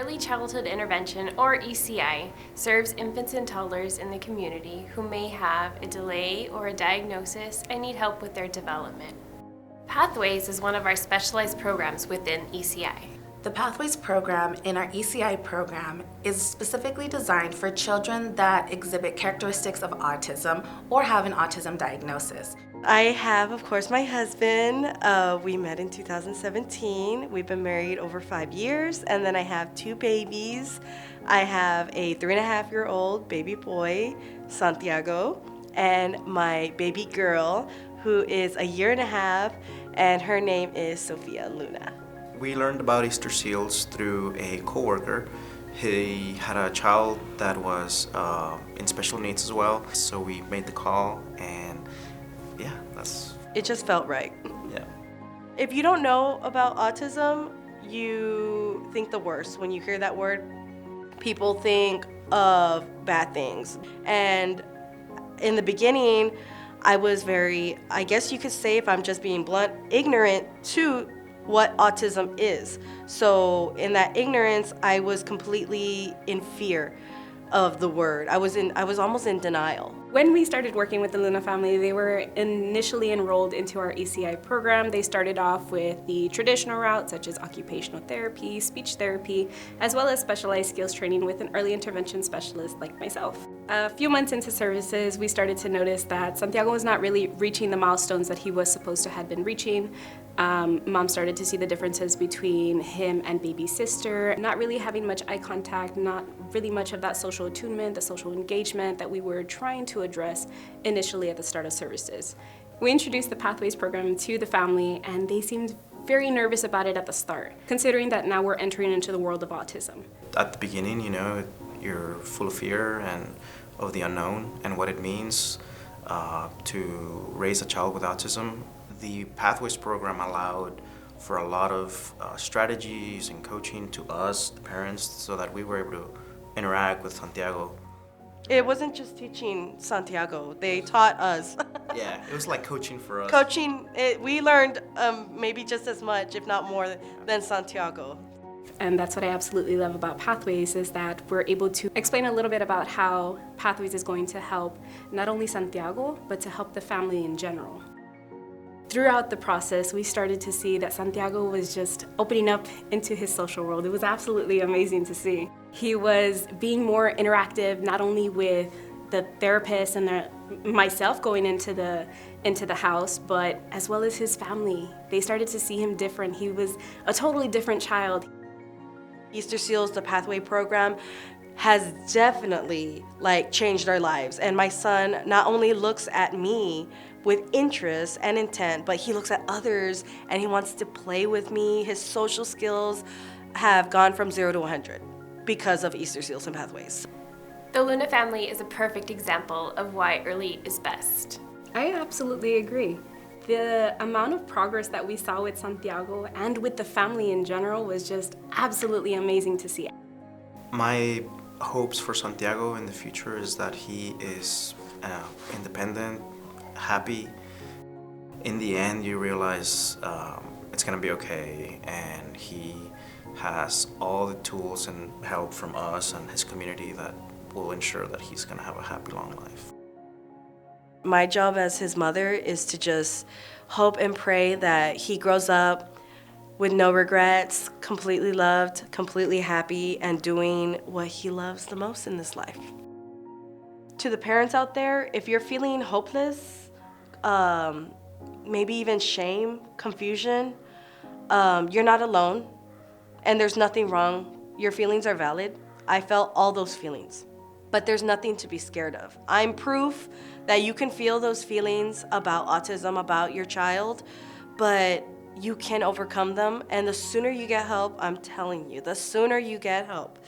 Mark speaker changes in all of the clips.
Speaker 1: Early Childhood Intervention, or ECI, serves infants and toddlers in the community who may have a delay or a diagnosis and need help with their development. Pathways is one of our specialized programs within ECI.
Speaker 2: The Pathways program in our ECI program is specifically designed for children that exhibit characteristics of autism or have an autism diagnosis.
Speaker 3: I have, of course, my husband. We met in 2017. We've been married over 5 years, and then I have 2 babies. I have a 3.5-year-old baby boy, Santiago, and my baby girl, who is a 1.5 years, and her name is Sofia Luna.
Speaker 4: We learned about Easter seals through a coworker. He had a child that was in special needs as well, so we made the call, and yeah,
Speaker 3: It just felt right.
Speaker 4: Yeah.
Speaker 3: If you don't know about autism, you think the worst. When you hear that word, people think of bad things. And in the beginning, I was very, I guess you could say, if I'm just being blunt, ignorant to what autism is. So in that ignorance, I was completely in fear of the word. I was almost in denial.
Speaker 5: When we started working with the Luna family, they were initially enrolled into our ECI program. They started off with the traditional route, such as occupational therapy, speech therapy, as well as specialized skills training with an early intervention specialist like myself. A few months into services, we started to notice that Santiago was not really reaching the milestones that he was supposed to have been reaching. Mom started to see the differences between him and baby sister, not really having much eye contact, not really much of that social attunement, the social engagement that we were trying to address initially at the start of services. We introduced the Pathways program to the family, and they seemed very nervous about it at the start, considering that now we're entering into the world of autism.
Speaker 4: At the beginning, you're full of fear and of the unknown and what it means to raise a child with autism. The Pathways program allowed for a lot of strategies and coaching to us, the parents, so that we were able to interact with Santiago.
Speaker 3: It wasn't just teaching Santiago, they taught us.
Speaker 4: Yeah, it was like coaching for us.
Speaker 3: We learned maybe just as much, if not more, than Santiago.
Speaker 5: And that's what I absolutely love about Pathways, is that we're able to explain a little bit about how Pathways is going to help not only Santiago, but to help the family in general. Throughout the process, we started to see that Santiago was just opening up into his social world. It was absolutely amazing to see. He was being more interactive, not only with the therapist and myself going into the house, but as well as his family. They started to see him different. He was a totally different child.
Speaker 3: Easter Seals, the Pathway program, has definitely changed our lives. And my son not only looks at me with interest and intent, but he looks at others and he wants to play with me. His social skills have gone from 0 to 100 because of Easter Seals and Pathways.
Speaker 1: The Luna family is a perfect example of why early is best.
Speaker 5: I absolutely agree. The amount of progress that we saw with Santiago and with the family in general was just absolutely amazing to see.
Speaker 4: My hopes for Santiago in the future is that he is independent, happy. In the end, you realize it's gonna be okay, and he has all the tools and help from us and his community that will ensure that he's gonna have a happy, long life.
Speaker 3: My job as his mother is to just hope and pray that he grows up with no regrets, completely loved, completely happy, and doing what he loves the most in this life. To the parents out there, if you're feeling hopeless, maybe even shame, confusion, you're not alone, and there's nothing wrong. Your feelings are valid. I felt all those feelings, but there's nothing to be scared of. I'm proof that you can feel those feelings about autism, about your child, but you can overcome them, and the sooner you get help, I'm telling you, the sooner you get help,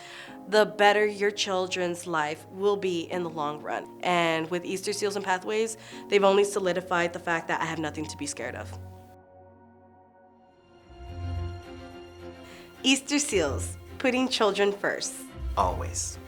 Speaker 3: the better your children's life will be in the long run. And with Easter Seals and Pathways, they've only solidified the fact that I have nothing to be scared of. Easter Seals, putting children first.
Speaker 4: Always.